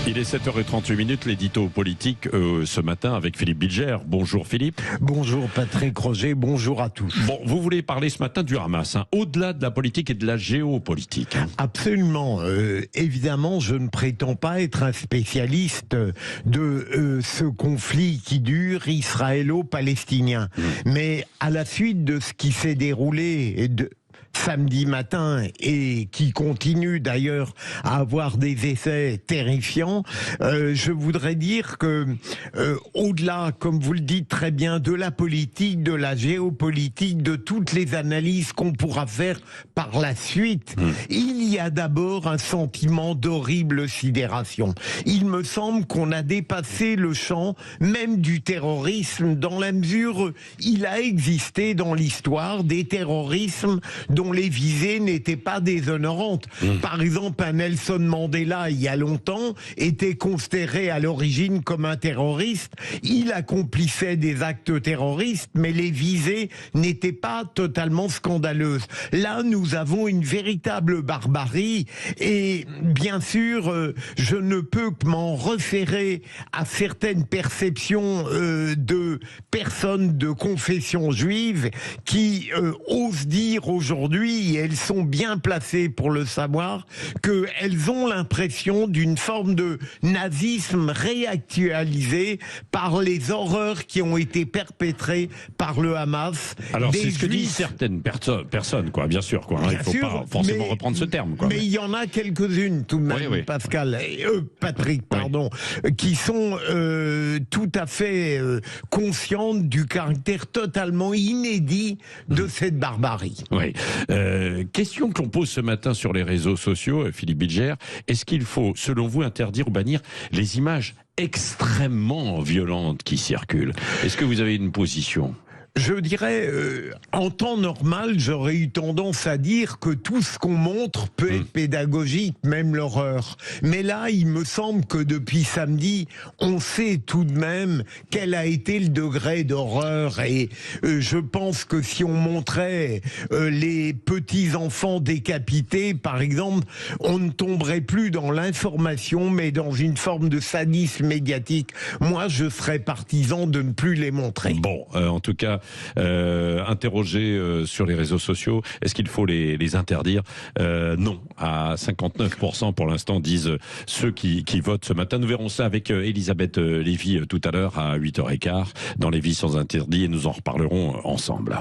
Il est 7h38, l'édito politique ce matin avec Philippe Bilger. Bonjour Philippe. Bonjour Patrick Roger, bonjour à tous. Bon, vous voulez parler ce matin du Hamas, au-delà de la politique et de la géopolitique. Absolument. Évidemment, je ne prétends pas être un spécialiste de ce conflit qui dure israélo-palestinien. Mais à la suite de ce qui s'est déroulé samedi matin et qui continue d'ailleurs à avoir des effets terrifiants, je voudrais dire que au-delà, comme vous le dites très bien, de la politique, de la géopolitique, de toutes les analyses qu'on pourra faire par la suite, il y a d'abord un sentiment d'horrible sidération. Il me semble qu'on a dépassé le champ même du terrorisme, dans la mesure où il a existé dans l'histoire des terrorismes dont les visées n'étaient pas déshonorantes. Par exemple, un Nelson Mandela, il y a longtemps, était considéré à l'origine comme un terroriste. Il accomplissait des actes terroristes, mais les visées n'étaient pas totalement scandaleuses. Là, nous avons une véritable barbarie et bien sûr, je ne peux que m'en référer à certaines perceptions de personnes de confession juive qui osent dire aujourd'hui, et elles sont bien placées pour le savoir, qu'elles ont l'impression d'une forme de nazisme réactualisé par les horreurs qui ont été perpétrées par le Hamas. Alors c'est ce que disent certaines personnes, quoi, bien sûr, quoi. Il ne faut pas forcément reprendre ce terme, quoi. Mais il y en a quelques-unes tout de même, oui. Pascal, Patrick, pardon, qui sont tout à fait conscientes du caractère totalement inédit de cette barbarie. Oui. Question que l'on pose ce matin sur les réseaux sociaux, Philippe Bilger, est-ce qu'il faut, selon vous, interdire ou bannir les images extrêmement violentes qui circulent? Est-ce que vous avez une position ? Je dirais, en temps normal, j'aurais eu tendance à dire que tout ce qu'on montre peut être pédagogique, même l'horreur. Mais là, il me semble que depuis samedi, on sait tout de même quel a été le degré d'horreur. Et je pense que si on montrait les petits-enfants décapités, par exemple, on ne tomberait plus dans l'information, mais dans une forme de sadisme médiatique. Moi, je serais partisan de ne plus les montrer. Bon, en tout cas, interrogé sur les réseaux sociaux, est-ce qu'il faut les interdire? Non, à 59% pour l'instant, disent ceux qui votent ce matin. Nous verrons ça avec Elisabeth Lévy tout à l'heure à 8h15 dans Les Vies sans interdit et nous en reparlerons ensemble.